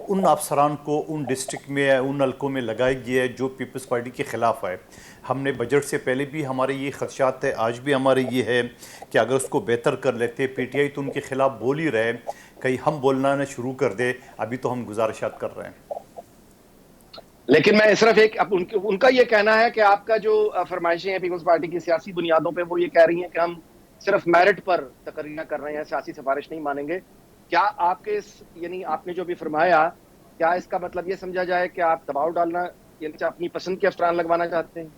ان افسران کو ان ڈسٹرکٹ میں ان حلقوں میں لگایا گیا ہے جو پیپلز پارٹی کے خلاف ہے. ہم نے بجٹ سے پہلے بھی ہمارے یہ خدشات تھے, آج بھی ہمارے یہ ہے کہ اگر اس کو بہتر کر لیتے. پی ٹی آئی تو ان کے خلاف بول ہی رہے, کہیں ہم بولنا نہ شروع کر دے. ابھی تو ہم گزارشات کر رہے ہیں. لیکن میں صرف ایک ان کا یہ کہنا ہے کہ آپ کا جو فرمائشیں ہیں پیپلز پارٹی کی سیاسی بنیادوں پہ, وہ یہ کہہ رہی ہیں کہ ہم صرف میرٹ پر تقرریاں کر رہے ہیں, سیاسی سفارش نہیں مانیں گے. کیا آپ کے یعنی آپ نے جو بھی فرمایا, کیا اس کا مطلب یہ سمجھا جائے کہ آپ دباؤ ڈالنا یعنی اپنی پسند کے افسران لگوانا چاہتے ہیں؟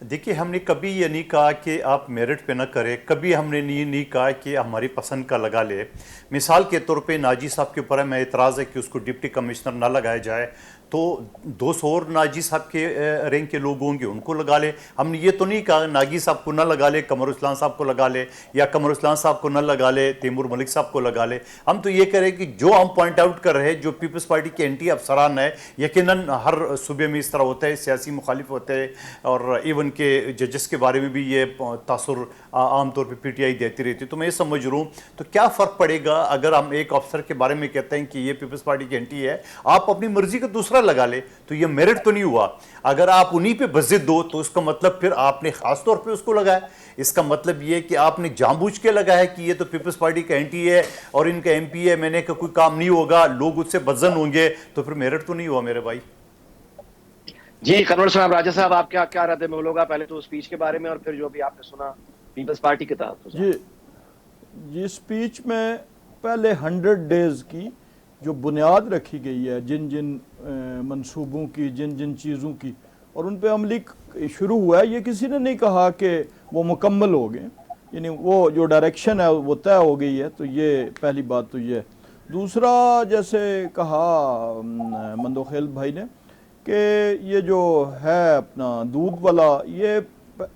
دیکھیے, ہم نے کبھی یہ نہیں کہا کہ آپ میرٹ پہ نہ کریں, کبھی ہم نے یہ نہیں کہا کہ ہماری پسند کا لگا لے. مثال کے طور پہ ناجی صاحب کے اوپر میں اعتراض ہے کہ اس کو ڈپٹی کمشنر نہ لگایا جائے, تو 200 اور ناجی صاحب کے رینک کے لوگ ہوں گے, ان کو لگا لے. ہم نے یہ تو نہیں کہا ناگی صاحب کو نہ لگا لے, قمر اسلام صاحب کو لگا لے, یا قمر اسلام صاحب کو نہ لگا لے, تیمور ملک صاحب کو لگا لے. ہم تو یہ کہہ رہے ہیں کہ جو ہم پوائنٹ آؤٹ کر رہے ہیں, جو پیپلز پارٹی کے اینٹی افسران ہیں, یقیناً ہر صوبے میں اس طرح ہوتا ہے, سیاسی مخالف ہوتے ہیں, اور ایون کہ ججز کے بارے میں بھی یہ تاثر عام طور پہ پی ٹی آئی دیتی رہتی ہے. تو میں یہ سمجھ رہا ہوں تو کیا فرق پڑے گا اگر ہم ایک افسر کے بارے میں کہتے ہیں کہ یہ پیپلز پارٹی کی اینٹی ہے, آپ اپنی مرضی کا دوسرا لگا لے, تو یہ میرٹ تو نہیں ہوا. اگر آپ انہی پہ بزد دو تو اس کا مطلب پھر آپ نے خاص طور پہ اس کو لگایا. اس کا مطلب یہ کہ آپ نے جان بوجھ کے لگایا کہ یہ تو پیپلز پارٹی کا اینٹی ہے اور ان کا ایم پی ہے, میں نے کہا کوئی کام نہیں ہوگا, لوگ اس سے بدظن ہوں گے, تو پھر میرٹ تو نہیں ہوا میرے بھائی. جی کنور صاحب, راجہ صاحب, آپ کیا رد عمل ہوگا پہلے تو اسپیچ کے بارے میں, اور پھر جو بھی آپ نے سنا پیپلز پارٹی کے تحت؟ جی اسپیچ میں پہلے 100 ڈیز کی جو بنیاد رکھی گئی ہے, جن جن منصوبوں کی, جن جن چیزوں کی, اور ان پہ عملی شروع ہوا ہے, یہ کسی نے نہیں کہا کہ وہ مکمل ہو گئے. یعنی وہ جو ڈائریکشن ہے وہ طے ہو گئی ہے. تو یہ پہلی بات تو یہ ہے. دوسرا, جیسے کہا مندوخیل بھائی نے کہ یہ جو ہے اپنا دودھ والا, یہ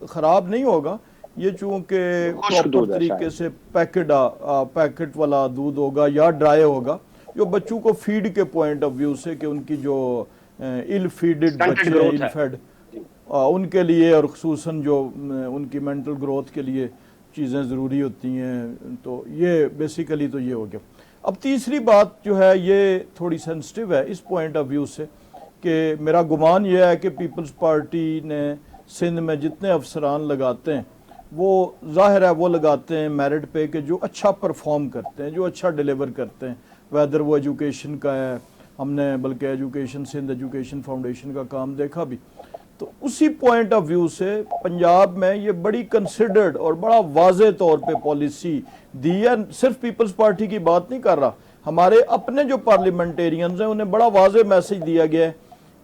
خراب نہیں ہوگا, یہ چونکہ پراپر طریقے سے پیکٹ والا دودھ ہوگا یا ڈرائی ہوگا, جو بچوں کو فیڈ کے پوائنٹ آف ویو سے, کہ ان کی جو ایل فیڈڈ بچے ہیں, ایل فیڈ, ان کے لیے, اور خصوصاً جو ان کی مینٹل گروتھ کے لیے چیزیں ضروری ہوتی ہیں, تو یہ بیسیکلی تو یہ ہو گیا. اب تیسری بات جو ہے یہ تھوڑی سینسٹیو ہے اس پوائنٹ آف ویو سے, کہ میرا گمان یہ ہے کہ پیپلز پارٹی نے سندھ میں جتنے افسران لگاتے ہیں, وہ ظاہر ہے وہ لگاتے ہیں میرٹ پہ کہ جو اچھا پرفارم کرتے ہیں, جو اچھا ڈیلیور کرتے ہیں, ویدر وہ ایجوکیشن کا ہے. ہم نے بلکہ ایجوکیشن, سندھ ایجوکیشن فاؤنڈیشن کا کام دیکھا بھی. تو اسی پوائنٹ آف ویو سے پنجاب میں یہ بڑی کنسیڈرڈ اور بڑا واضح طور پہ پالیسی دی ہے. صرف پیپلز پارٹی کی بات نہیں کر رہا, ہمارے اپنے جو پارلیمنٹیرینز ہیں انہیں بڑا واضح میسج دیا گیا ہے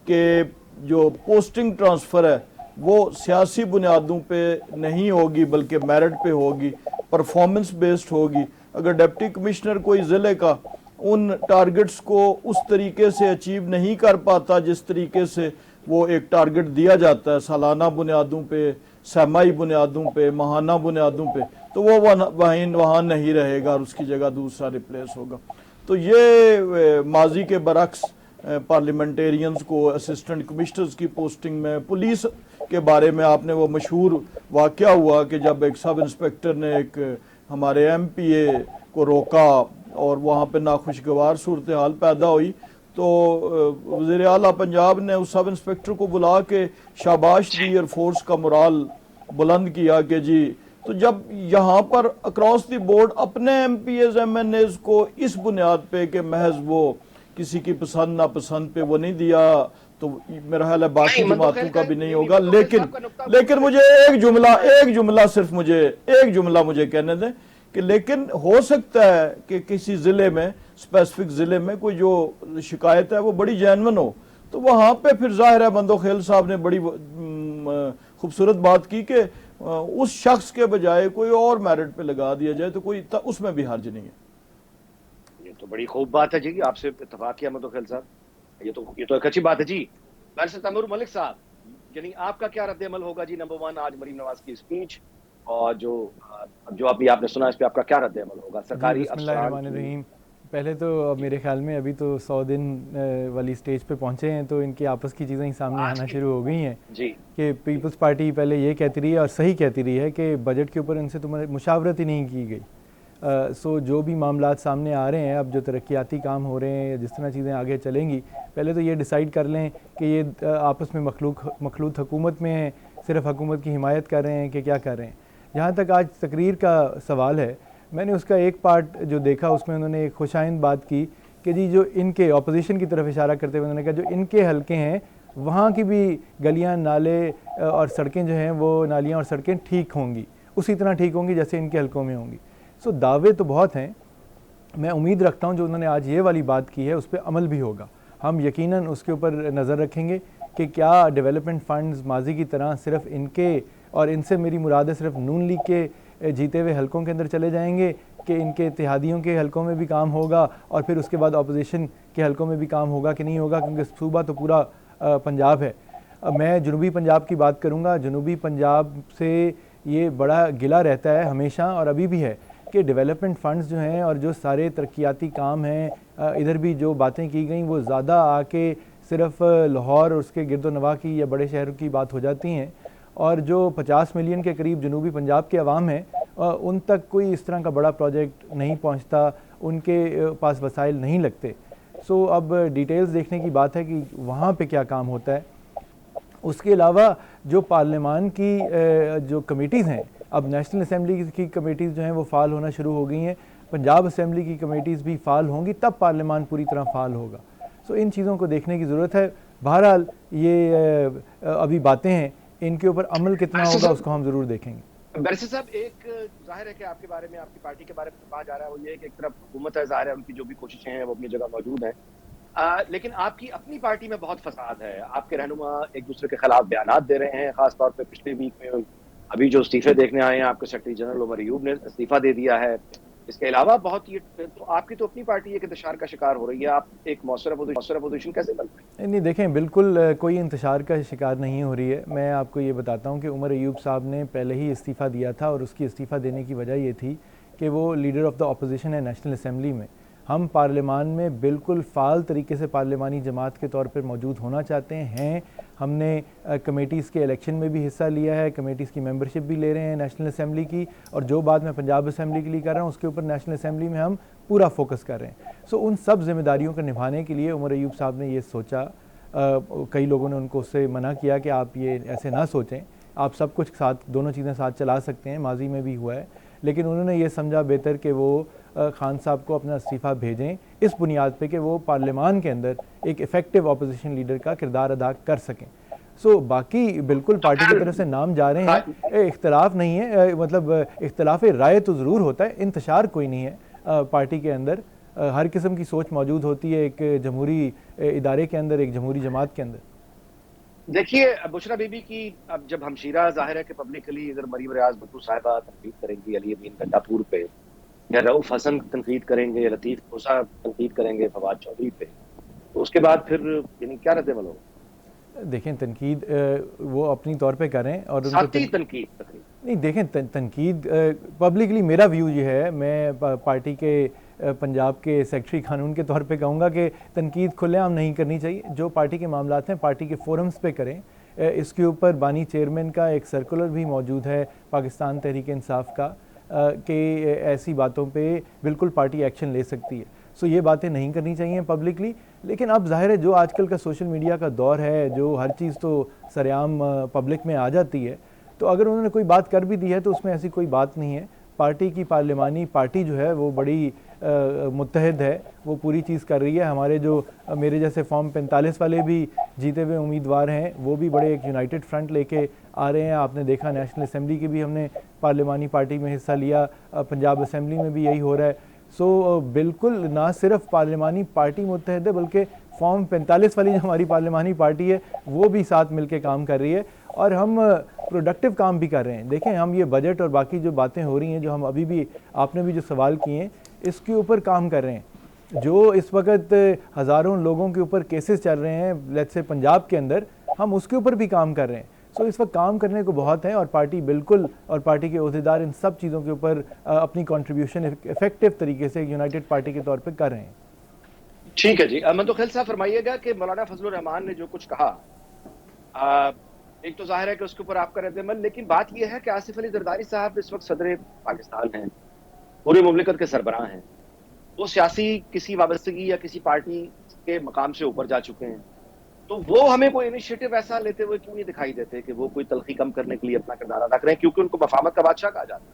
کہ جو پوسٹنگ ٹرانسفر ہے وہ سیاسی بنیادوں پہ نہیں ہوگی, بلکہ میرٹ پہ ہوگی, پرفارمنس بیسڈ ہوگی. اگر ڈپٹی کمشنر کوئی ضلع کا ان ٹارگٹس کو اس طریقے سے اچیو نہیں کر پاتا جس طریقے سے وہ ایک ٹارگٹ دیا جاتا ہے سالانہ بنیادوں پہ, سیمائی بنیادوں پہ, ماہانہ بنیادوں پہ, تو وہ وہاں نہیں رہے گا اور اس کی جگہ دوسرا ریپلیس ہوگا. تو یہ ماضی کے برعکس پارلیمنٹیرینز کو اسسٹنٹ کمشنرز کی پوسٹنگ میں, پولیس کے بارے میں آپ نے وہ مشہور واقعہ ہوا کہ جب ایک سب انسپیکٹر نے ایک ہمارے ایم پی اے کو روکا اور وہاں پہ ناخوشگوار صورتحال پیدا ہوئی, تو وزیر اعلیٰ پنجاب نے اس سب انسپیکٹر کو بلا کے شاباش دی اور فورس کا مرال بلند کیا کہ جی. تو جب یہاں پر اکراس دی بورڈ اپنے MPAs, MNAs کو اس بنیاد پہ کہ محض وہ کسی کی پسند ناپسند پہ وہ نہیں دیا, تو میرا خیال ہے باقی جماعتوں کا بھی نہیں ہوگا. لیکن مجھے ایک جملہ مجھے کہنے دیں کہ لیکن ہو سکتا ہے کہ کسی ضلع میں, اسپیسیفک ضلع میں کوئی جو شکایت ہے وہ بڑی جینون ہو, تو وہاں پہ پھر ظاہر ہے مندوخیل صاحب نے بڑی خوبصورت بات کی کہ اس شخص کے بجائے کوئی اور میرٹ پہ لگا دیا جائے, تو کوئی اس میں بھی حرج نہیں ہے. یہ تو بڑی خوب بات ہے جی, آپ سے اتفاق کیا مندوخیل صاحب, یہ تو ایک اچھی بات ہے جی. ویسے تیمور ملک صاحب, یعنی آپ کا کیا رد عمل ہوگا جی نمبر 1 آج مریم نواز کی اسپیچ, اور جو ابھی آپ نے سنا اس پہ آپ کا کیا رد عمل ہوگا سرکاری بسم اللہ الرحمن الرحیم. پہلے تو میرے خیال میں ابھی تو 100 دن والی سٹیج پہ پہنچے ہیں, تو ان کی آپس کی چیزیں سامنے آنا شروع ہو گئی ہیں جی, کہ پیپلز پارٹی پہلے یہ کہتی رہی ہے اور صحیح کہتی رہی ہے کہ بجٹ کے اوپر ان سے تمہیں مشاورت ہی نہیں کی گئی. سو جو بھی معاملات سامنے آ رہے ہیں، اب جو ترقیاتی کام ہو رہے ہیں، جس طرح چیزیں آگے چلیں گی، پہلے تو یہ ڈیسائیڈ کر لیں کہ یہ آپس میں مخلوط حکومت میں ہیں، صرف حکومت کی حمایت کر رہے ہیں کہ کیا کر رہے ہیں۔ جہاں تک آج تقریر کا سوال ہے، میں نے اس کا ایک پارٹ جو دیکھا، اس میں انہوں نے ایک خوش آئند بات کی کہ جی جو ان کے اپوزیشن کی طرف اشارہ کرتے ہوئے انہوں نے کہا جو ان کے حلقے ہیں وہاں کی بھی گلیاں، نالے اور سڑکیں جو ہیں وہ نالیاں اور سڑکیں ٹھیک ہوں گی، اسی طرح ٹھیک ہوں گی جیسے ان کے حلقوں میں ہوں گی۔ سو دعوے تو بہت ہیں، میں امید رکھتا ہوں جو انہوں نے آج یہ والی بات کی ہے اس پہ عمل بھی ہوگا۔ ہم یقیناً اس کے اوپر نظر رکھیں گے کہ کیا ڈیولپمنٹ فنڈز ماضی کی طرح صرف ان کے، اور ان سے میری مراد ہے صرف نون لیگ کے جیتے ہوئے حلقوں کے اندر چلے جائیں گے، کہ ان کے اتحادیوں کے حلقوں میں بھی کام ہوگا اور پھر اس کے بعد اپوزیشن کے حلقوں میں بھی کام ہوگا کہ نہیں ہوگا، کیونکہ صوبہ تو پورا پنجاب ہے۔ میں جنوبی پنجاب کی بات کروں گا، جنوبی پنجاب سے یہ بڑا گلہ رہتا ہے ہمیشہ اور ابھی بھی ہے کہ ڈیولپمنٹ فنڈز جو ہیں اور جو سارے ترقیاتی کام ہیں، ادھر بھی جو باتیں کی گئیں وہ زیادہ آ کے صرف لاہور اور اس کے گرد و نواح کی یا بڑے شہروں کی بات ہو جاتی ہیں، اور جو 50 ملین کے قریب جنوبی پنجاب کے عوام ہیں ان تک کوئی اس طرح کا بڑا پروجیکٹ نہیں پہنچتا، ان کے پاس وسائل نہیں لگتے۔ سو اب ڈیٹیلز دیکھنے کی بات ہے کہ وہاں پہ کیا کام ہوتا ہے۔ اس کے علاوہ جو پارلیمان کی جو کمیٹیز ہیں، اب نیشنل اسمبلی کی کمیٹیز جو ہیں وہ فعال ہونا شروع ہو گئی ہیں، پنجاب اسمبلی کی کمیٹیز بھی فعال ہوں گی، تب پارلیمان پوری طرح فعال ہوگا۔ سو ان چیزوں کو دیکھنے کی ضرورت ہے۔ بہرحال یہ ابھی باتیں ہیں، ان کے اوپر عمل کتنا ہوگا اس کو ہم ضرور دیکھیں گے۔ بیرسٹر صاحب، ایک ظاہر ہے کہ آپ کے بارے میں، آپ کی پارٹی کے بارے میں کہا جا رہا ہے وہ یہ ہے کہ ایک طرف حکومت ہے، ظاہر ہے ان کی جو بھی کوششیں ہیں وہ اپنی جگہ موجود ہیں، لیکن آپ کی اپنی پارٹی میں بہت فساد ہے، آپ کے رہنما ایک دوسرے کے خلاف بیانات دے رہے ہیں، خاص طور پہ پچھلے ویک میں ابھی جو استعفے دیکھنے آئے ہیں آپ کے سیکرٹری جنرل عمر ایوب نے استعفیٰ دے دیا ہے۔ اس کے علاوہ بہت یہ تو آپ کی تو اپنی پارٹی ہے کہ انتشار کا شکار ہو رہی ہے، آپ ایک مؤثر اپوزیشن کیسے بن پائیں؟ نہیں دیکھیں، بالکل کوئی انتشار کا شکار نہیں ہو رہی ہے۔ میں آپ کو یہ بتاتا ہوں کہ عمر ایوب صاحب نے پہلے ہی استعفیٰ دیا تھا، اور اس کی استعفیٰ دینے کی وجہ یہ تھی کہ وہ لیڈر آف دا اپوزیشن ہے نیشنل اسمبلی میں۔ ہم پارلیمان میں بالکل فعال طریقے سے پارلیمانی جماعت کے طور پر موجود ہونا چاہتے ہیں۔ ہم نے کمیٹیز کے الیکشن میں بھی حصہ لیا ہے، کمیٹیز کی ممبرشپ بھی لے رہے ہیں نیشنل اسمبلی کی، اور جو بات میں پنجاب اسمبلی کے لیے کر رہا ہوں اس کے اوپر نیشنل اسمبلی میں ہم پورا فوکس کر رہے ہیں۔ سو ان سب ذمہ داریوں کو نبھانے کے لیے عمر ایوب صاحب نے یہ سوچا، کئی لوگوں نے ان کو اس سے منع کیا کہ آپ یہ ایسے نہ سوچیں، آپ سب کچھ ساتھ، دونوں چیزیں ساتھ چلا سکتے ہیں، ماضی میں بھی ہوا ہے، لیکن انہوں نے یہ سمجھا بہتر کہ وہ خان صاحب کو اپنا استعفیٰ بھیجیں اس بنیاد پہ کہ وہ پارلیمان کے اندر ایک ایفیکٹو اپوزیشن لیڈر کا کردار ادا کر سکیں۔ سو باقی بالکل پارٹی کی طرف سے نام جا رہے ہیں، اختلاف نہیں ہے، مطلب اختلاف رائے تو ضرور ہوتا ہے، انتشار کوئی نہیں ہے پارٹی کے اندر، ہر قسم کی سوچ موجود ہوتی ہے ایک جمہوری ادارے کے اندر، ایک جمہوری جماعت کے اندر۔ دیکھیے بشرا بی بی کی اب جب ہمشیرہ ظاہر ہے کہ پبلکلی ادھر مریم ریاض بٹو صاحبہ تنقید کریں گی علی امین گنڈا پور پہ، یا رؤف حسن تنقید کریں گے، یا لطیف کوسا تنقید کریں گے فواد چودھری پہ، تو اس کے بعد پھر یعنی کیا رد عمل ہوگا؟ دیکھیں تنقید وہ اپنی طور پہ کریں، اور ان ساتھی کو تنقید تقریبا نہیں، دیکھیں تنقید پبلکلی میرا ویو یہ ہے، میں پارٹی کے پنجاب کے سیکرٹری قانون کے طور پہ کہوں گا کہ تنقید کھلے عام نہیں کرنی چاہیے، جو پارٹی کے معاملات ہیں پارٹی کے فورمز پہ کریں۔ اس کے اوپر بانی چیئرمین کا ایک سرکولر بھی موجود ہے پاکستان تحریک انصاف کا، کہ ایسی باتوں پہ بالکل پارٹی ایکشن لے سکتی ہے۔ سو یہ باتیں نہیں کرنی چاہیے پبلکلی، لیکن اب ظاہر ہے جو آج کل کا سوشل میڈیا کا دور ہے، جو ہر چیز تو سرعام پبلک میں آ جاتی ہے، تو اگر انہوں نے کوئی بات کر بھی دی ہے تو اس میں ایسی کوئی بات نہیں ہے۔ پارٹی کی پارلیمانی پارٹی جو ہے وہ بڑی متحد ہے، وہ پوری چیز کر رہی ہے۔ ہمارے جو میرے جیسے فارم 45 والے بھی جیتے ہوئے امیدوار ہیں، وہ بھی بڑے ایک یونائٹڈ فرنٹ لے کے آ رہے ہیں۔ آپ نے دیکھا نیشنل اسمبلی کے بھی ہم نے پارلیمانی پارٹی میں حصہ لیا، پنجاب اسمبلی میں بھی یہی ہو رہا ہے۔ سو بالکل نہ صرف پارلیمانی پارٹی متحد ہے، بلکہ فارم 45 والی جو ہماری پارلیمانی پارٹی ہے وہ بھی ساتھ مل کے کام کر رہی ہے، اور ہم پروڈکٹیو کام بھی کر رہے ہیں۔ دیکھیں ہم یہ بجٹ اور باقی جو باتیں ہو رہی ہیں، جو ہم ابھی بھی آپ نے بھی جو سوال کیے ہیں، اس کے اوپر کام کر رہے ہیں۔ جو اس وقت ہزاروں لوگوں کے اوپر کیسز چل رہے ہیں لیٹس سے پنجاب کے اندر، ہم اس کے اوپر بھی کام کر رہے ہیں۔ سو اس وقت کام کرنے کو بہت ہے، اور پارٹی بالکل، اور پارٹی کے عہدیدار ان سب چیزوں کے اوپر اپنی کنٹریبیوشن ایفیکٹو طریقے سے یونائٹڈ پارٹی کے طور پہ کر رہے ہیں۔ ٹھیک ہے جی، منتخب صاحب فرمائیے گا کہ مولانا فضل الرحمان نے جو کچھ کہا، ایک تو ظاہر ہے کہ اس کے اوپر آپ کا رد عمل، لیکن بات یہ ہے کہ آصف علی زرداری صاحب اس وقت صدر پاکستان ہیں، پورے مملکت کے سربراہ ہیں، وہ سیاسی کسی وابستگی یا کسی پارٹی کے مقام سے اوپر جا چکے ہیں، تو وہ ہمیں کوئی انیشیٹو ایسا لیتے ہوئے کیوں نہیں دکھائی دیتے کہ وہ کوئی تلخی کم کرنے کے لیے اپنا کردار ادا کریں، کیونکہ ان کو مفاہمت کا بادشاہ کہا جاتا ہے۔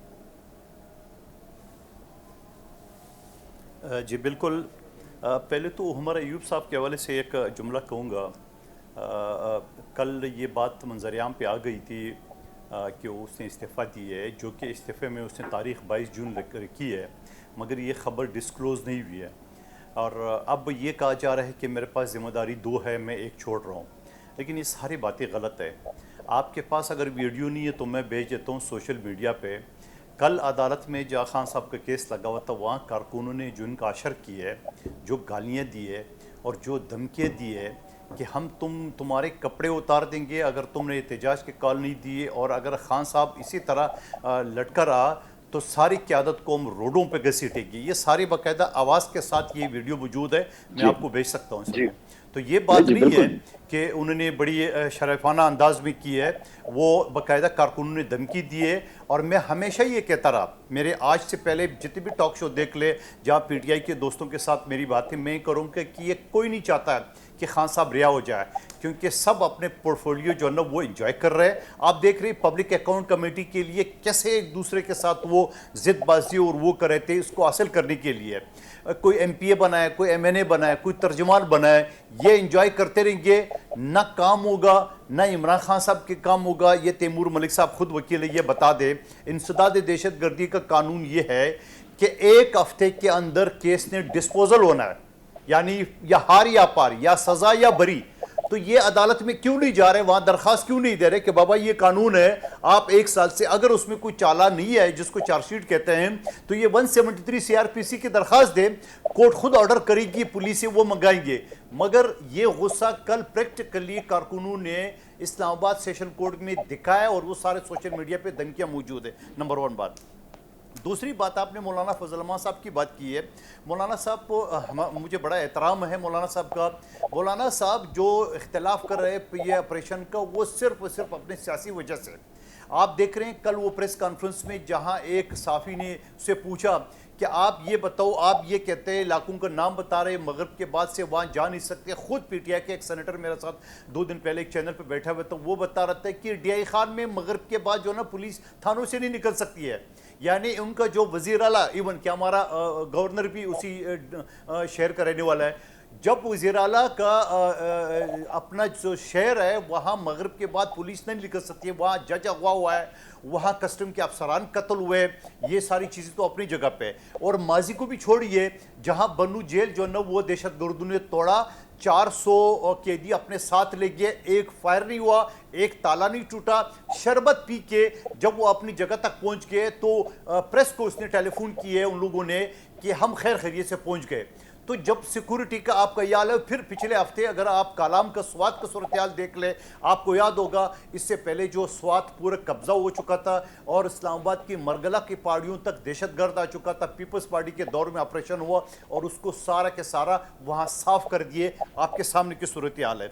جی بالکل، پہلے تو عمر ایوب صاحب کے حوالے سے ایک جملہ کہوں گا۔ کل یہ بات منظر عام پہ آ گئی تھی کہ اس نے استعفیٰ دی ہے، جو کہ استعفے میں اس نے تاریخ 22 جون رکھی ہے، مگر یہ خبر ڈسکلوز نہیں ہوئی ہے، اور اب یہ کہا جا رہا ہے کہ میرے پاس ذمہ داری 2 ہے، میں 1 چھوڑ رہا ہوں، لیکن یہ ساری باتیں غلط ہے۔ آپ کے پاس اگر ویڈیو نہیں ہے تو میں بھیج دیتا ہوں سوشل میڈیا پہ۔ کل عدالت میں جہاں خان صاحب کا کیس لگا ہوا تھا، وہاں کارکنوں نے جو ان کا اشر کی ہے، جو گالیاں دی ہے اور جو دھمکیاں دی ہے کہ ہم تمہارے کپڑے اتار دیں گے اگر تم نے احتجاج کے کال نہیں دیے، اور اگر خان صاحب اسی طرح لٹکا رہا تو ساری قیادت کو ہم روڈوں پہ گھسیٹے گی۔ یہ ساری باقاعدہ آواز کے ساتھ یہ ویڈیو موجود ہے، میں آپ کو بھیج سکتا ہوں اس میں۔ تو یہ بات نہیں ہے کہ انہوں نے بڑی شرفانہ انداز میں کی ہے، وہ باقاعدہ کارکنوں نے دھمکی دی ہے، اور میں ہمیشہ یہ کہتا رہا، میرے آج سے پہلے جتنے بھی ٹاک شو دیکھ لے جہاں پی ٹی آئی کے دوستوں کے ساتھ میری باتیں میں کروں کہ یہ کوئی نہیں چاہتا کہ خان صاحب رہا ہو جائے، کیونکہ سب اپنے پورٹ فولیو جو ہے نا وہ انجوائے کر رہے ہیں۔ آپ دیکھ رہے ہیں پبلک اکاؤنٹ کمیٹی کے لیے کیسے ایک دوسرے کے ساتھ وہ ضد بازی اور وہ کر رہے تھے اس کو حاصل کرنے کے لیے۔ کوئی ایم پی اے بنائے، کوئی ایم این اے بنائے، کوئی ترجمان بنائے، یہ انجوائے کرتے رہیں گے، نہ کام ہوگا، نہ عمران خان صاحب کے کام ہوگا۔ یہ تیمور ملک صاحب خود وکیل ہے، یہ بتا دے انسداد دہشت گردی کا قانون یہ ہے کہ 1 ہفتے کے اندر کیس نے ڈسپوزل ہونا ہے، یعنی یا ہار یا پار، یا سزا یا بری۔ تو یہ عدالت میں کیوں نہیں جا رہے، وہاں درخواست کیوں نہیں دے رہے کہ بابا یہ قانون ہے، آپ 1 سال سے اگر اس میں کوئی چالہ نہیں ہے جس کو چارج شیٹ کہتے ہیں تو یہ 173 سی آر پی سی کی درخواست دیں، کورٹ خود آرڈر کرے گی، پولیس سے وہ منگائیں گے۔ مگر یہ غصہ کل پریکٹیکلی کارکنوں نے اسلام آباد سیشن کورٹ میں دکھایا، اور وہ سارے سوشل میڈیا پہ دھمکیاں موجود ہیں۔ نمبر 1 بات۔ دوسری بات، آپ نے مولانا فضل الرحمان صاحب کی بات کی ہے۔ مولانا صاحب کو مجھے بڑا احترام ہے مولانا صاحب کا۔ مولانا صاحب جو اختلاف کر رہے یہ آپریشن کا، وہ صرف اور صرف اپنے سیاسی وجہ سے۔ آپ دیکھ رہے ہیں کل وہ پریس کانفرنس میں جہاں ایک صحافی نے اسے پوچھا کہ آپ یہ بتاؤ، آپ یہ کہتے ہیں علاقوں کا نام بتا رہے مغرب کے بعد سے وہاں جا نہیں سکتے، خود پی ٹی آئی کے ایک سینیٹر میرے ساتھ 2 دن پہلے ایک چینل پہ بیٹھا ہوا تھا، وہ بتا رہتا ہے کہ ڈی آئی خان میں مغرب کے بعد جو نا پولیس تھانوں سے نہیں نکل سکتی ہے، یعنی ان کا جو وزیر اعلیٰ، ایون کہ ہمارا گورنر بھی اسی شہر کا رہنے والا ہے، جب وزیر اعلیٰ کا اپنا جو شہر ہے وہاں مغرب کے بعد پولیس نہیں نکل سکتی ہے، وہاں جج اغوا ہوا ہے، وہاں کسٹم کے افسران قتل ہوئے، یہ ساری چیزیں تو اپنی جگہ پہ۔ اور ماضی کو بھی چھوڑیے، جہاں بنو جیل جو نا وہ دہشت گردوں نے توڑا، 400 قیدی اپنے ساتھ لے گئے، 1 فائر نہیں ہوا، 1 تالا نہیں ٹوٹا۔ شربت پی کے جب وہ اپنی جگہ تک پہنچ گئے تو پریس کو اس نے ٹیلی فون کی ہے ان لوگوں نے کہ ہم خیر خیریت سے پہنچ گئے۔ تو جب سیکورٹی کا آپ کا یاد ہے، پھر پچھلے ہفتے اگر آپ کالام کا سوات کا صورتحال دیکھ لیں، آپ کو یاد ہوگا اس سے پہلے جو سوات پورا قبضہ ہو چکا تھا اور اسلام آباد کی مرگلہ کی پہاڑیوں تک دہشت گرد آ چکا تھا، پیپلز پارٹی کے دور میں آپریشن ہوا اور اس کو سارا کے سارا وہاں صاف کر دیے، آپ کے سامنے کی صورتحال ہے۔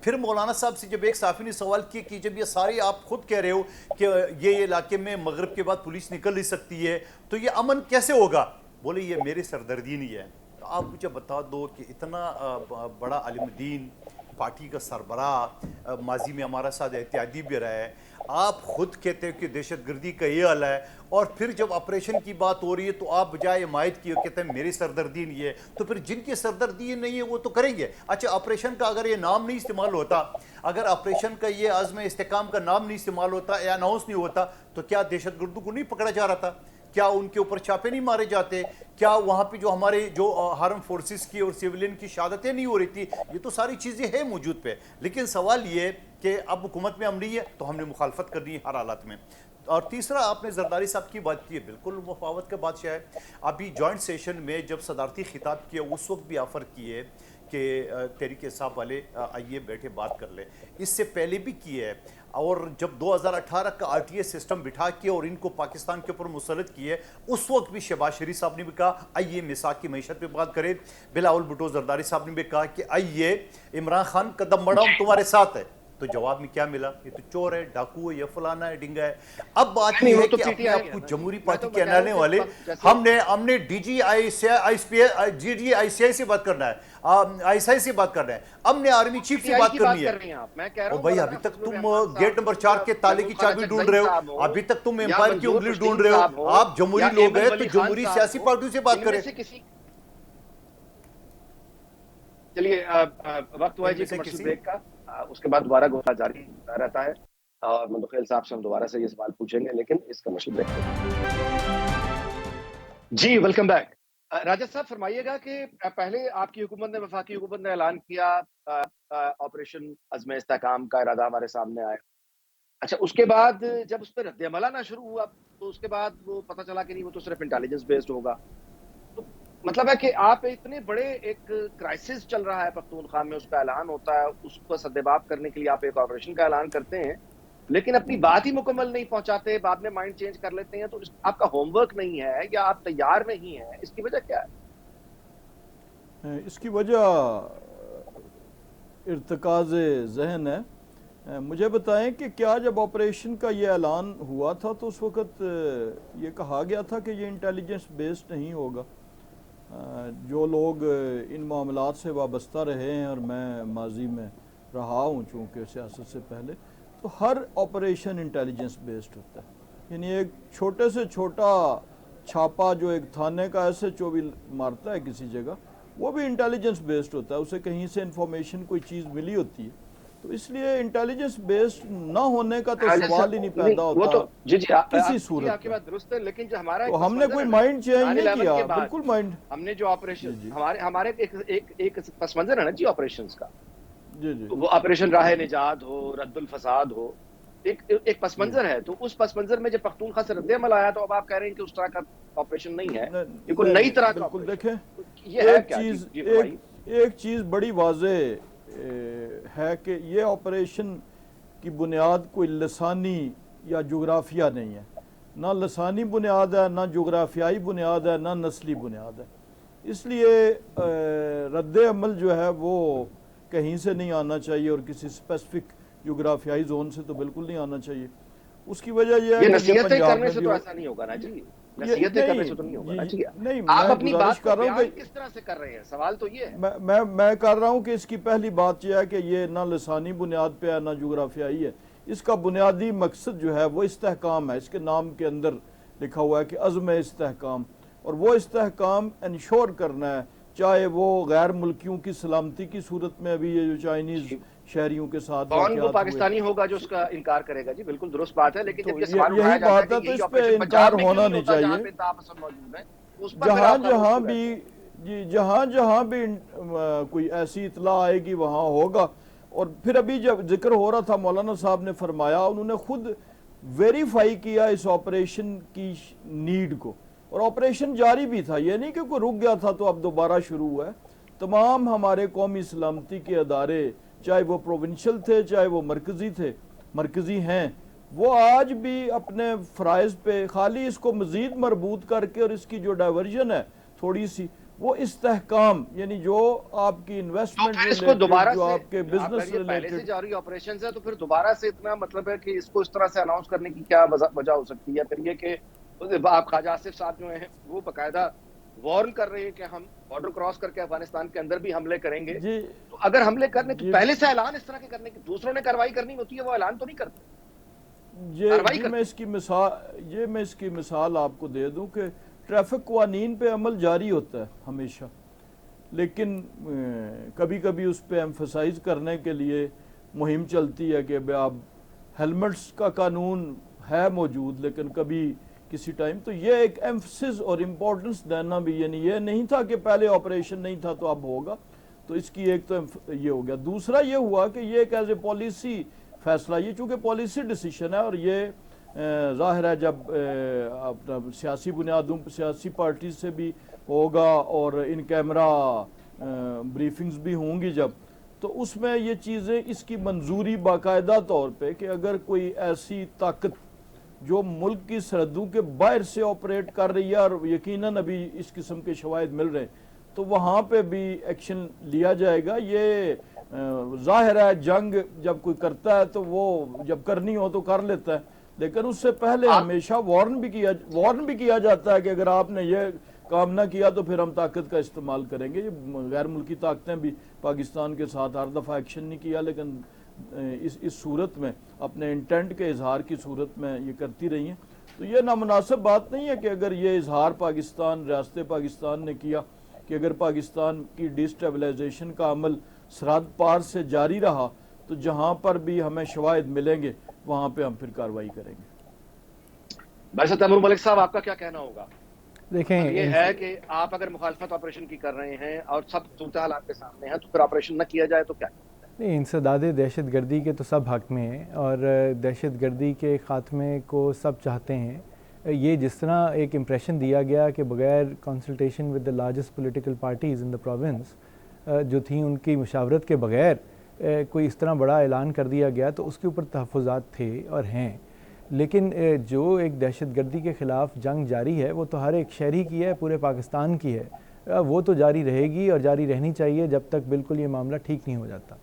پھر مولانا صاحب سے جب ایک صحافی نے سوال کیا کہ جب یہ ساری آپ خود کہہ رہے ہو کہ یہ علاقے میں مغرب کے بعد پولیس نکل نہیں سکتی ہے تو یہ امن کیسے ہوگا، بولے یہ میری سردردی نہیں ہے۔ آپ مجھے بتا دو کہ اتنا بڑا عالم دین، پارٹی کا سربراہ، ماضی میں ہمارا ساتھ احتیاطی بھی رہا ہے، آپ خود کہتے ہیں کہ دہشت گردی کا یہ حل ہے، اور پھر جب آپریشن کی بات ہو رہی ہے تو آپ بجائے حمایت کی کہتے ہیں میری سردردی نہیں ہے، تو پھر جن کی سردردی نہیں ہے وہ تو کریں گے۔ اچھا، آپریشن کا اگر یہ نام نہیں استعمال ہوتا، اگر آپریشن کا یہ عزم استحکام کا نام نہیں استعمال ہوتا یا اناؤنس نہیں ہوتا تو کیا دہشت گردوں کو نہیں پکڑا جا رہا تھا؟ کیا ان کے اوپر چھاپے نہیں مارے جاتے؟ کیا وہاں پہ جو ہمارے جو آرم فورسز کی اور سیولین کی شہادتیں نہیں ہو رہی تھی؟ یہ تو ساری چیزیں ہیں موجود پہ، لیکن سوال یہ کہ اب حکومت میں ہم نہیں ہے تو ہم نے مخالفت کرنی ہے ہر حالات میں۔ اور تیسرا، آپ نے زرداری صاحب کی بات کی ہے، بالکل مفاوت کا بادشاہ ہے۔ ابھی جوائنٹ سیشن میں جب صدارتی خطاب کیا اس وقت بھی آفر کیے کہ تحریک انصاف والے آئیے بیٹھے بات کر لیں، اس سے پہلے بھی کی ہے، اور جب 2018 کا آر ٹی اے سسٹم بٹھا کے اور ان کو پاکستان کے اوپر مسلط کیے، اس وقت بھی شہباز شریف صاحب نے بھی کہا آئیے میثاق کی معیشت پہ بات کریں، بلاول بھٹو زرداری صاحب نے بھی کہا کہ آئیے عمران خان قدم بڑھاؤ، ہم تمہارے ساتھ ہے۔ تو جواب میں کیا ملا؟ یہ تو چور ہے، ڈاکو ہے، یہ فلانا ہے، ڈنگا ہے۔ اب بات نہیں، یہ وہ ہے تو کہ پی اپنے ٹی آئی آپ ہے کو نا جی۔ جمہوری میں پارٹی تو کے بتا رہا اڑانے ہوں والے، جیسے ہم نے ڈی جی آئی سی آئی سے بات کرنا ہے، آئی ایس آئی سے بات کرنا ہے، ہم نے آرمی چیف سے بات کی کرنی ہے۔ کر رہے ہیں آپ، میں کہہ رہا او ہوں بھائی ابھی مولانا تک فضل تم الرحمان صاحب گیٹ نمبر ہوں 4 یا کے تالے کی محبوب خانہ چابی ڈھونڈ چکزئی رہے ہو، صاحب ہوں ابھی تک تم یا امپائر کی منظور انگلی ڈھونڈ پشتین رہے ہو۔ صاحب ہوں آپ جمہوری یا لوگ ایمن ہیں تو ولی خان جمہوری صاحب سیاسی ہوں، پارٹیوں سے بات ان میں کریں۔ سے کسی چلیے وقت ہوا ہے ان جی میں سے کمرشل کسی بریک کا، اس کے بعد دوبارہ گفتگو جاری رہتا ہے اور مندوخیل صاحب سے ہم دوبارہ سے یہ سوال پوچھیں گے، لیکن اس کمرشل بریک کے بعد۔ جی ویلکم بیک۔ راجد صاحب فرمائیے گا کہ پہلے آپ کی حکومت نے، وفاقی حکومت نے اعلان کیا آپریشن عزم استحکام کا ارادہ ہمارے سامنے آیا، اچھا اس کے بعد جب اس پہ رد عمل آنا شروع ہوا تو اس کے بعد وہ پتہ چلا کہ نہیں وہ تو صرف انٹیلیجنس بیسڈ ہوگا، تو مطلب ہے کہ آپ اتنے بڑے ایک کرائسس چل رہا ہے پختونخوا میں، اس کا اعلان ہوتا ہے، اس کو سدباب کرنے کے لیے آپ ایک آپریشن کا اعلان کرتے ہیں لیکن اپنی بات ہی مکمل نہیں پہنچاتے، بعد میں مائنڈ چینج کر لیتے ہیں، تو آپ کا ہوم ورک نہیں ہے یا آپ تیار نہیں ہیں، اس کی وجہ کیا ہے؟ اس کی وجہ ارتکاز ذہن ہے۔ مجھے بتائیں کہ کیا جب آپریشن کا یہ اعلان ہوا تھا تو اس وقت یہ کہا گیا تھا کہ یہ انٹیلیجنس بیسڈ نہیں ہوگا؟ جو لوگ ان معاملات سے وابستہ رہے ہیں، اور میں ماضی میں رہا ہوں چونکہ سیاست سے پہلے، تو ہر آپریشن انٹیلیجنس بیسڈ ہوتا ہے، یعنی ایک چھوٹے سے چھوٹا چھاپا جو ایک تھانے کا ایسے چوبی مارتا ہے کسی جگہ، وہ بھی انٹیلیجنس بیسڈ ہوتا ہے، اسے کہیں سے انفارمیشن کوئی چیز ملی ہوتی ہے، تو اس لیے انٹیلیجنس بیسڈ نہ ہونے کا تو سوال ہی نہیں پیدا وہ ہوتا تو جی کسی آپ صورت کی میں۔ بات درست ہے، لیکن جو ہمارا ایک تو پس ہم نے منظر کوئی ہے نا مائنڈ چینج 9/11 نہیں کیا، کے بعد بالکل مائنڈ ہم نے جو آپریشن جی ہمارے ایک پس منظر ہے نا جی آپریشنز کا، جی جی وہ آپریشن راہ نجات ہو، رد الفساد ہو، ایک پس جی منظر ہے، تو اس پس منظر میں جب پختونخوا سے رد عمل آیا تو اب آپ کہہ رہے ہیں کہ اس طرح کا آپریشن نہیں ہے، یہ کوئی نئی نہیں طرح کا بالکل، آپریشن دیکھیں ہے، یہ ہے ایک کیا؟ چیز جی فرمائیے۔ ایک چیز بڑی واضح ہے کہ یہ آپریشن کی بنیاد کوئی لسانی یا جغرافیہ نہیں ہے، نہ لسانی بنیاد ہے، نہ جغرافیائی بنیاد ہے، نہ نسلی بنیاد ہے، اس لیے رد عمل جو ہے وہ کہیں سے نہیں آنا چاہیے، اور کسی اسپیسیفک جغرافیائی زون سے تو بالکل نہیں آنا چاہیے۔ اس کی وجہ یہ ہے یہ کہ یہ نصیحتیں پنجاب کرنے میں سے بھی تو ایسا نہیں ہوگا نا جی، یہ نصیحتیں کرنے سے تو نہیں ہوگا نا جی، آپ میں اپنی گزارش بات کو کر رہا ہوں بیان کہ کس طرح سے کر رہے ہیں، سوال تو یہ ہے۔ میں کر رہا ہوں کہ اس کی پہلی بات یہ ہے کہ یہ نہ لسانی بنیاد پہ ہے، نہ جغرافیائی ہے، اس کا بنیادی مقصد جو ہے وہ استحکام ہے، اس کے نام کے اندر لکھا ہوا ہے کہ عزم استحکام، اور وہ استحکام انشور کرنا ہے، چاہے وہ غیر ملکیوں کی سلامتی کی صورت میں، ابھی یہ جو چائنیز شہریوں کے ساتھ کون وہ واقعات ہوئے، پاکستانی ہوگا جو اس کا انکار کرے گا؟ جی بالکل درست بات ہے، لیکن تو جب یہ سوال یہی اٹھایا جاتا ہے بات کہ ہے، تو یہی اس پہ آپریشن انکار پنجاب میں کیوں ہونا نہیں نہیں ہوتا جہاں چاہیے۔ پہ انتہا پسند موجود ہے، اس پر پھر آپ خاموش کیوں رہتے ہیں؟ جی جہاں بھی کوئی ایسی اطلاع آئے گی وہاں ہوگا، اور پھر ابھی جب ذکر ہو رہا تھا، مولانا صاحب نے فرمایا، انہوں نے خود ویریفائی کیا اس آپریشن کی نیڈ کو، اور آپریشن جاری بھی تھا، یہ نہیں کہ کوئی رک گیا تھا تو اب دوبارہ شروع ہوا ہے۔ تمام ہمارے قومی سلامتی کے ادارے، چاہے وہ پروونشل تھے، چاہے وہ مرکزی ہیں، وہ آج بھی اپنے فرائض پہ، خالی اس کو مزید مربوط کر کے، اور اس کی جو ڈائیورژن ہے تھوڑی سی، وہ استحکام، یعنی جو آپ کی انویسٹمنٹ پھر اس کو ریلیٹڈ، دوبارہ جو سے، آپ کے اگر بزنس یہ پہلے سے ریلیٹڈ، جاری آپریشنز ہے تو پھر دوبارہ سے اتنا مطلب ہے کہ اس کو اس طرح سے اناؤنس کرنے کی کیا وجہ ہو سکتی ہے؟ پھر یہ کہ آپ خواجہ آصف صاحب جو ہیں وہ باقاعدہ وارن کر رہے ہیں کہ ہم بارڈر کراس کر کے افغانستان کے اندر بھی حملے کریں گے، جی تو اگر حملے کرنے تو جی پہلے سے اعلان اس طرح کے کرنے کی، دوسروں نے کارروائی کرنی ہوتی ہے وہ اعلان تو نہیں کرتے، کارروائی جی کرتے میں اس کی مثال آپ کو دے دوں کہ ٹریفک قوانین پہ عمل جاری ہوتا ہے ہمیشہ، لیکن کبھی کبھی اس پہ ایمفسائز کرنے کے لیے مہم چلتی ہے کہ اب ہیلمٹس کا قانون ہے موجود، لیکن کبھی کسی ٹائم تو یہ ایک ایمفسس اور امپورٹنس دینا بھی، یعنی یہ نہیں تھا کہ پہلے آپریشن نہیں تھا تو اب ہوگا، تو اس کی ایک تو یہ ہو گیا۔ دوسرا یہ ہوا کہ یہ ایک ایز اے پالیسی فیصلہ، یہ چونکہ پالیسی ڈیسیشن ہے، اور یہ ظاہر ہے جب اپنا سیاسی بنیادوں سیاسی پارٹیز سے بھی ہوگا اور ان کیمرہ بریفنگز بھی ہوں گی جب، تو اس میں یہ چیزیں، اس کی منظوری باقاعدہ طور پہ کہ اگر کوئی ایسی طاقت جو ملک کی سرحدوں کے باہر سے آپریٹ کر رہی ہے، اور یقیناً ابھی اس قسم کے شواہد مل رہے ہیں، تو وہاں پہ بھی ایکشن لیا جائے گا۔ یہ ظاہر ہے جنگ جب کوئی کرتا ہے تو وہ جب کرنی ہو تو کر لیتا ہے، لیکن اس سے پہلے ہمیشہ وارن بھی کیا جاتا ہے کہ اگر آپ نے یہ کام نہ کیا تو پھر ہم طاقت کا استعمال کریں گے۔ یہ غیر ملکی طاقتیں بھی پاکستان کے ساتھ ہر دفعہ ایکشن نہیں کیا، لیکن اس صورت میں اپنے انٹینٹ کے اظہار کی صورت میں یہ کرتی رہی ہیں۔ تو یہ نامناسب بات نہیں ہے کہ اگر یہ اظہار ریاست پاکستان نے کیا کہ اگر پاکستان کی ڈی اسٹیبلائزیشن کا عمل سرحد پار سے جاری رہا تو جہاں پر بھی ہمیں شواہد ملیں گے وہاں پہ ہم پھر کارروائی کریں گے۔ بھائی تیمور ملک صاحب، آپ کا کیا کہنا ہوگا؟ دیکھیں یہ ہے کہ آپ اگر مخالفت آپریشن کی کر رہے ہیں اور سب صورتحال آپ کے سامنے ہیں تو پھر آپریشن نہ کیا جائے تو کیا؟ نہیں، انسداد دہشت گردی کے تو سب حق میں ہیں اور دہشت گردی کے خاتمے کو سب چاہتے ہیں۔ یہ جس طرح ایک امپریشن دیا گیا کہ بغیر consultation with the largest political parties in the province جو تھیں، ان کی مشاورت کے بغیر کوئی اس طرح بڑا اعلان کر دیا گیا، تو اس کے اوپر تحفظات تھے اور ہیں۔ لیکن جو ایک دہشت گردی کے خلاف جنگ جاری ہے وہ تو ہر ایک شہری کی ہے، پورے پاکستان کی ہے، وہ تو جاری رہے گی اور جاری رہنی چاہیے جب تک بالکل یہ معاملہ ٹھیک نہیں ہو جاتا۔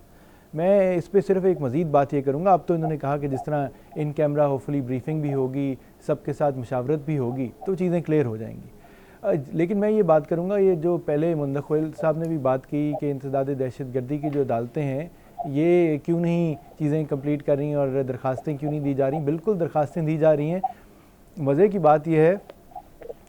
میں اس پہ صرف ایک مزید بات یہ کروں گا، اب تو انہوں نے کہا کہ جس طرح ان کیمرہ ہوپفلی بریفنگ بھی ہوگی، سب کے ساتھ مشاورت بھی ہوگی تو چیزیں کلیئر ہو جائیں گی۔ لیکن میں یہ بات کروں گا، یہ جو پہلے منتخب صاحب نے بھی بات کی کہ انسداد دہشت گردی کی جو عدالتیں ہیں یہ کیوں نہیں چیزیں کمپلیٹ کر رہی ہیں اور درخواستیں کیوں نہیں دی جا رہی؟ بالکل درخواستیں دی جا رہی ہیں۔ مزے کی بات یہ ہے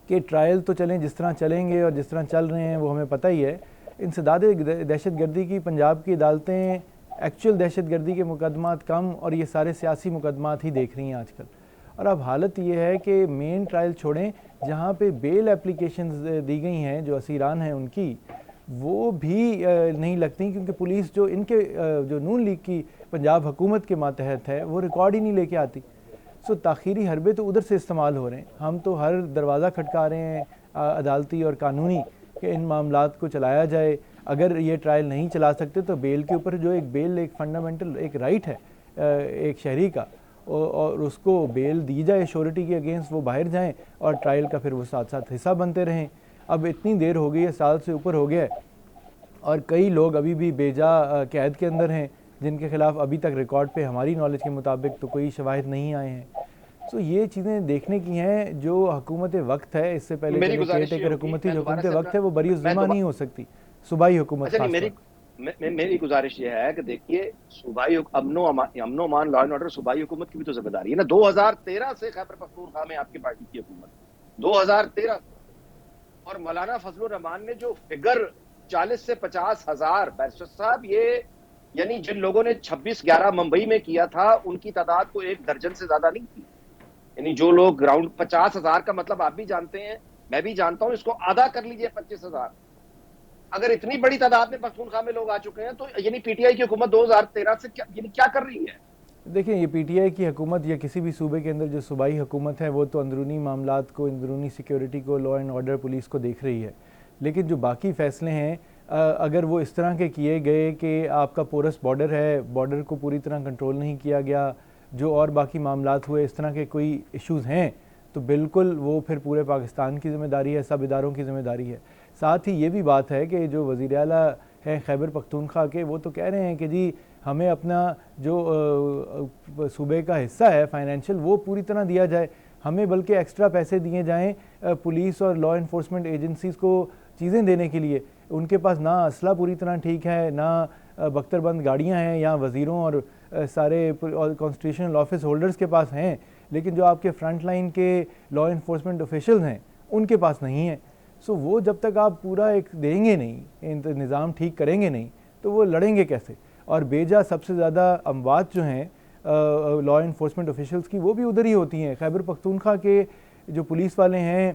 کہ ٹرائل تو چلیں جس طرح چلیں گے اور جس طرح چل رہے ہیں وہ ہمیں پتہ ہی ہے۔ انسداد دہشت گردی کی پنجاب کی عدالتیں ایکچوئل دہشت گردی کے مقدمات کم اور یہ سارے سیاسی مقدمات ہی دیکھ رہی ہیں آج کل۔ اور اب حالت یہ ہے کہ مین ٹرائل چھوڑیں، جہاں پہ بیل اپلیکیشنز دی گئی ہیں جو اسیران ہیں ان کی، وہ بھی نہیں لگتی، کیونکہ پولیس جو ان کے جو نون لیگ کی پنجاب حکومت کے ماتحت ہے وہ ریکارڈ ہی نہیں لے کے آتی۔ سو تاخیری حربے تو ادھر سے استعمال ہو رہے ہیں۔ ہم تو ہر دروازہ کھٹکا رہے ہیں عدالتی اور قانونی کہ ان معاملات کو چلایا جائے۔ اگر یہ ٹرائل نہیں چلا سکتے تو بیل کے اوپر جو ایک فنڈامنٹل ایک رائٹ ہے ایک شہری کا، اور اس کو بیل دی جائے شیورٹی کے اگینسٹ، وہ باہر جائیں اور ٹرائل کا پھر وہ ساتھ ساتھ حصہ بنتے رہیں۔ اب اتنی دیر ہو گئی ہے، سال سے اوپر ہو گیا ہے، اور کئی لوگ ابھی بھی بیجا قید کے اندر ہیں جن کے خلاف ابھی تک ریکارڈ پہ ہماری نالج کے مطابق تو کوئی شواہد نہیں آئے ہیں۔ سو یہ چیزیں دیکھنے کی ہیں۔ جو حکومت وقت ہے، اس سے پہلے کیئر ٹیکر حکومتی جو حکومت وقت ہے وہ بری الذمہ نہیں ہو سکتی، صوبائی حکومت خاص طور۔ میری گزارش یہ ہے کہ دیکھیے، صوبائی امن و امان، لا اینڈ آرڈر صوبائی حکومت کی بھی تو ذمہ داری ہے نا۔ 2013 سے خیبر پختونخوا میں آپ کی پارٹی کی حکومت، 2013، اور مولانا فضل الرحمان نے جو فگر 40 سے 50 ہزار، بیرسٹر صاحب یہ یعنی جن لوگوں نے 26/11 ممبئی میں کیا تھا ان کی تعداد کو 1 درجن سے زیادہ نہیں تھی۔ یعنی جو لوگ گراؤنڈ 50,000 کا مطلب آپ بھی جانتے ہیں، میں بھی جانتا ہوں، اس کو آدھا کر لیجئے 25,000۔ اگر اتنی بڑی تعداد میں پختونخوا میں لوگ آ چکے ہیں تو یعنی پی ٹی آئی کی حکومت 2013 سے کیا کر رہی ہے؟ دیکھیں، یہ پی ٹی آئی کی حکومت یا کسی بھی صوبے کے اندر جو صوبائی حکومت ہے وہ تو اندرونی معاملات کو، اندرونی سیکیورٹی کو، لا اینڈ آرڈر پولیس کو دیکھ رہی ہے۔ لیکن جو باقی فیصلے ہیں اگر وہ اس طرح کے کیے گئے کہ آپ کا پورس بارڈر ہے، بارڈر کو پوری طرح کنٹرول نہیں کیا گیا، جو اور باقی معاملات ہوئے، اس طرح کے کوئی ایشوز ہیں تو بالکل وہ پھر پورے پاکستان کی ذمہ داری ہے، سب اداروں کی ذمہ داری ہے۔ ساتھ ہی یہ بھی بات ہے کہ جو وزیر اعلیٰ ہیں خیبر پختونخوا کے، وہ تو کہہ رہے ہیں کہ جی ہمیں اپنا جو صوبے کا حصہ ہے فائنینشیل وہ پوری طرح دیا جائے، ہمیں بلکہ ایکسٹرا پیسے دیے جائیں پولیس اور لا انفورسمنٹ ایجنسیز کو چیزیں دینے کے لیے۔ ان کے پاس نہ اسلحہ پوری طرح ٹھیک ہے، نہ بختر بند گاڑیاں ہیں، یا وزیروں اور سارے کانسٹیٹیوشنل آفس ہولڈرز کے پاس ہیں، لیکن جو آپ کے فرنٹ لائن کے لا انفورسمنٹ آفیشلز ہیں ان کے پاس نہیں ہیں۔ سو وہ جب تک آپ پورا ایک دیں گے نہیں، نظام ٹھیک کریں گے نہیں تو وہ لڑیں گے کیسے؟ اور بیجا سب سے زیادہ اموات جو ہیں لا انفورسمنٹ آفیشلز کی وہ بھی ادھر ہی ہوتی ہیں۔ خیبر پختونخوا کے جو پولیس والے ہیں،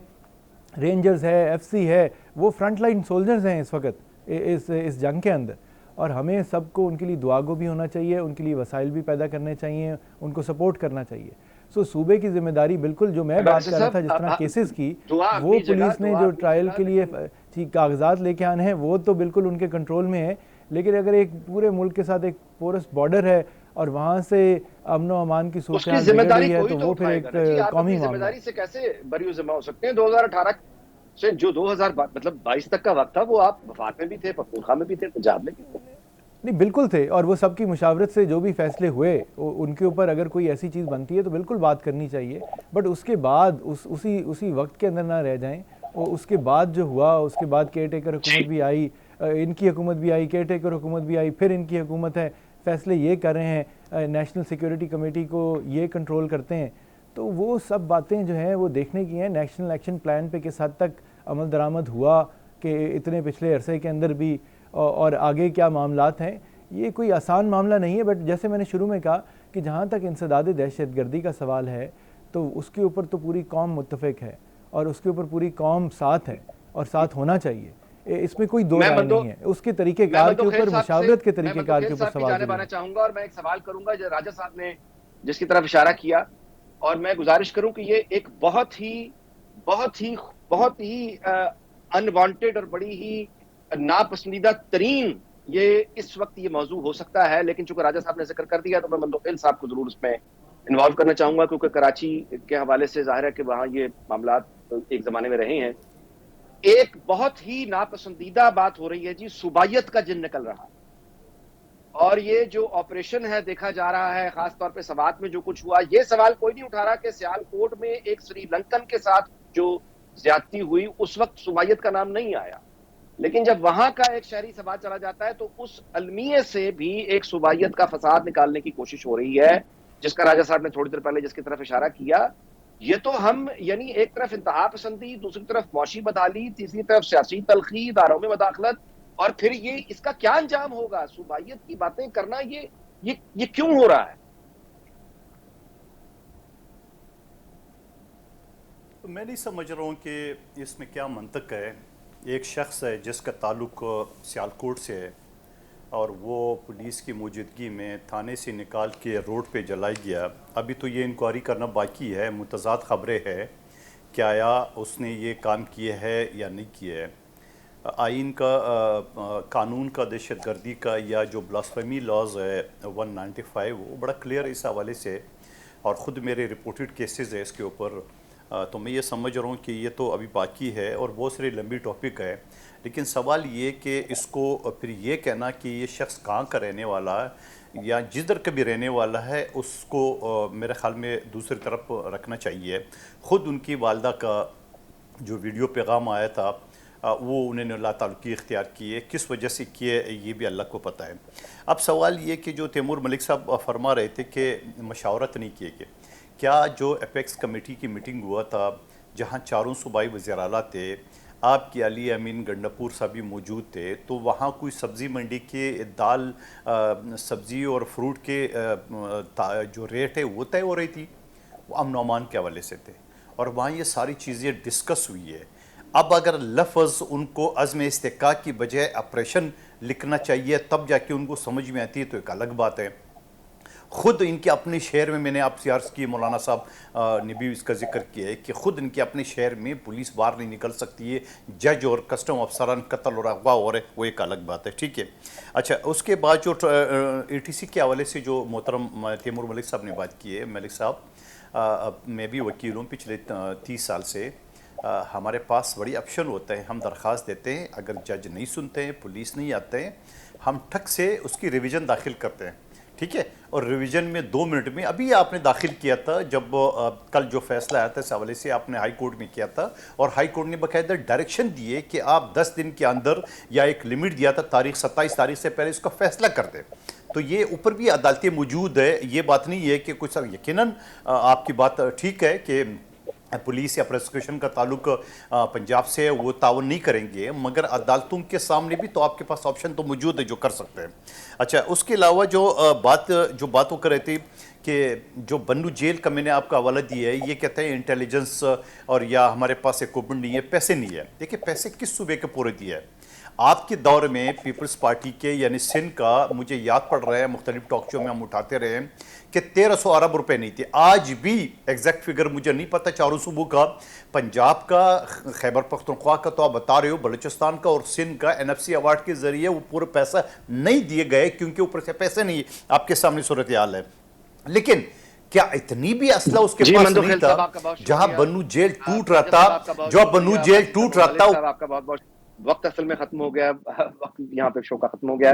رینجرز ہے، ایف سی ہے، وہ فرنٹ لائن سولجرز ہیں اس وقت اس جنگ کے اندر، اور ہمیں سب کو ان کے لیے دعا گو بھی ہونا چاہیے، ان کے لیے وسائل بھی پیدا کرنے چاہیے، ان کو سپورٹ کرنا چاہیے۔ سو صوبے کی ذمہ داری بالکل جو میں بات کر رہا تھا جس طرح کیسز کی، وہ پولیس نے جو ٹرائل کے لیے کاغذات لے کے آنے ہیں وہ تو بالکل ان کے کنٹرول میں ہے، لیکن اگر ایک پورے ملک کے ساتھ ایک پورس بارڈر ہے اور وہاں سے امن و امان کی صورتحال بگڑ رہی ہے تو وہ پھر ایک قومی معاملہ ہے۔ ذمہ داری سے کیسے بری و ذمہ ہو سکتے ہیں؟ 2018 سے جو 2022 تک کا وقت تھا وہ آپ وفاق میں بھی تھے، پختونخوا میں بھی تھے، پنجاب میں بھی تھے۔ نہیں بالکل تھے، اور وہ سب کی مشاورت سے جو بھی فیصلے ہوئے ان کے اوپر اگر کوئی ایسی چیز بنتی ہے تو بالکل بات کرنی چاہیے، بٹ اس کے بعد اسی وقت کے اندر نہ رہ جائیں. اس کے بعد جو ہوا، اس کے بعد کیئر ٹیکر حکومت بھی آئی، ان کی حکومت بھی آئی، کیئر ٹیکر حکومت بھی آئی، پھر ان کی حکومت ہے، فیصلے یہ کر رہے ہیں، نیشنل سیکیورٹی کمیٹی کو یہ کنٹرول کرتے ہیں. تو وہ سب باتیں جو ہیں وہ دیکھنے کی ہیں. نیشنل ایکشن پلان پہ کس حد تک عمل درآمد ہوا کہ اتنے پچھلے عرصے کے اندر بھی، اور آگے کیا معاملات ہیں، یہ کوئی آسان معاملہ نہیں ہے. بٹ جیسے میں نے شروع میں کہا کہ جہاں تک انسداد دہشت گردی کا سوال ہے تو اس کے اوپر تو پوری قوم متفق ہے، اور اس کے اوپر پوری قوم ساتھ ہے اور ساتھ ہونا چاہیے. اس میں کوئی دو رائے نہیں ہے. اس کے طریقہ کار کے اوپر، مشاورت کے طریقہ کار کے اوپر سوال جانب چاہوں گا، اور میں ایک سوال کروں گا جو راجہ صاحب نے جس کی طرف اشارہ کیا، اور میں گزارش کروں کہ یہ ایک بہت ہی انوانٹیڈ اور بڑی ہی ناپسندیدہ ترین یہ اس وقت یہ موضوع ہو سکتا ہے، لیکن چونکہ راجہ صاحب نے ذکر کر دیا تو میں مندوخیل صاحب کو ضرور اس میں انوالو کرنا چاہوں گا، کیونکہ کراچی کے حوالے سے ظاہر ہے کہ وہاں یہ معاملات ایک زمانے میں رہے ہیں. ایک بہت ہی ناپسندیدہ بات ہو رہی ہے جی، صوبائیت کا جن نکل رہا ہے. اور یہ جو آپریشن ہے دیکھا جا رہا ہے، خاص طور پہ سوات میں جو کچھ ہوا، یہ سوال کوئی نہیں اٹھا رہا کہ سیال کوٹ میں ایک سری لنکن کے ساتھ جو زیادتی ہوئی اس وقت صوبائیت کا نام نہیں آیا، لیکن جب وہاں کا ایک شہری سوال چلا جاتا ہے تو اس المیے سے بھی ایک صوبائیت کا فساد نکالنے کی کوشش ہو رہی ہے، جس کا راجہ صاحب نے تھوڑی دیر پہلے جس کی طرف اشارہ کیا. یہ تو ہم یعنی ایک طرف انتہا پسندی، دوسری طرف معاشی بدحالی، تیسری طرف سیاسی تلخی، اداروں میں مداخلت، اور پھر یہ اس کا کیا انجام ہوگا؟ صوبائیت کی باتیں کرنا یہ کیوں ہو رہا ہے؟ میں نہیں سمجھ رہا ہوں کہ اس میں کیا منطق ہے. ایک شخص ہے جس کا تعلق سیالکوٹ سے ہے، اور وہ پولیس کی موجودگی میں تھانے سے نکال کے روڈ پہ جلائی گیا. ابھی تو یہ انکوائری کرنا باقی ہے، متضاد خبریں ہے کہ آیا اس نے یہ کام کیے ہے یا نہیں کیے ہے. آئین کا، قانون کا دہشت گردی کا، یا جو بلاسفیمی لاز ہے 195، وہ بڑا کلیئر اس حوالے سے، اور خود میرے رپورٹڈ کیسز ہے اس کے اوپر. تو میں یہ سمجھ رہا ہوں کہ یہ تو ابھی باقی ہے، اور بہت ساری لمبی ٹاپک ہے. لیکن سوال یہ کہ اس کو پھر یہ کہنا کہ یہ شخص کہاں کا رہنے والا ہے یا جدھر کا بھی رہنے والا ہے، اس کو میرے خیال میں دوسری طرف رکھنا چاہیے. خود ان کی والدہ کا جو ویڈیو پیغام آیا تھا، وہ انہوں نے لا تعلقی اختیار کیے، کس وجہ سے کیے یہ بھی اللہ کو پتہ ہے. اب سوال یہ کہ جو تیمور ملک صاحب فرما رہے تھے کہ مشاورت نہیں کیے گئے، کیا جو اپیکس کمیٹی کی میٹنگ ہوا تھا جہاں چاروں صوبائی وزیر اعلیٰ تھے، آپ کی علی امین گنڈاپور صاحب بھی موجود تھے، تو وہاں کوئی سبزی منڈی کے دال، سبزی اور فروٹ کے جو ریٹ ہے وہ طے ہو رہی تھی، وہ امن و امان کے حوالے سے تھے، اور وہاں یہ ساری چیزیں ڈسکس ہوئی ہے. اب اگر لفظ ان کو عزم استحقاق کی بجائے آپریشن لکھنا چاہیے تب جا کے ان کو سمجھ میں آتی ہے تو ایک الگ بات ہے. خود ان کے اپنے شہر میں نے آپ سے عرض کی، مولانا صاحب نے بھی اس کا ذکر کیا ہے کہ خود ان کے اپنے شہر میں پولیس باہر نہیں نکل سکتی ہے، جج اور کسٹم افسران قتل اور اغوا ہو رہے، وہ ایک الگ بات ہے. ٹھیک ہے. اچھا، اس کے بعد جو ATC کے حوالے سے جو محترم تیمور ملک صاحب نے بات کی ہے، ملک صاحب میں بھی وکیل ہوں پچھلے 30 سال سے. ہمارے پاس بڑی آپشن ہوتا ہے، ہم درخواست دیتے ہیں، اگر جج نہیں سنتے ہیں، پولیس نہیں آتے ہیں، ہم ٹھک سے اس کی ریویژن داخل کرتے ہیں. ٹھیک ہے. اور ریویژن میں 2 منٹ میں، ابھی آپ نے داخل کیا تھا جب کل جو فیصلہ آیا تھا اس حوالے سے، آپ نے ہائی کورٹ میں کیا تھا، اور ہائی کورٹ نے باقاعدہ ڈائریکشن دیے کہ آپ 10 دن کے اندر، یا ایک لمٹ دیا تھا تاریخ 27 تاریخ سے پہلے اس کا فیصلہ کر دیں. تو یہ اوپر بھی عدالتیں موجود ہے، یہ بات نہیں ہے کہ کچھ. یقیناً آپ کی بات ٹھیک ہے کہ پولیس یا پروسیکیوشن کا تعلق پنجاب سے وہ تعاون نہیں کریں گے، مگر عدالتوں کے سامنے بھی تو آپ کے پاس آپشن تو موجود ہے جو کر سکتے ہیں. اچھا، اس کے علاوہ جو بات وہ کر رہے تھے کہ جو بنو جیل کا میں نے آپ کا حوالہ دیا ہے، یہ کہتے ہیں انٹیلیجنس اور یا ہمارے پاس اکوپمنٹ نہیں ہے، پیسے نہیں ہے. دیکھیں، پیسے کس صوبے کے پورے دیا ہے. آپ کے دور میں پیپلز پارٹی کے یعنی سندھ کا، مجھے یاد پڑ رہا ہے، مختلف ٹاک شو میں ہم اٹھاتے رہے ہیں کہ 1300 ارب روپے نہیں تھے. آج بھی ایگزیکٹ فگر مجھے نہیں پتہ چاروں صوبوں کا، پنجاب کا، خیبر پختونخوا کا تو آپ بتا رہے ہو، بلوچستان کا اور سندھ کا NFC ایوارڈ کے ذریعے وہ پورے پیسہ نہیں دیے گئے کیونکہ اوپر سے پیسے نہیں. آپ کے سامنے صورتحال ہے. لیکن کیا اتنی بھی اسلحہ اس کے پاس نہیں تھا؟ جہاں بنو جیل ٹوٹ رہا تھا، وقت اصل میں ختم ہو گیا، وقت یہاں پہ شو کا ختم ہو گیا.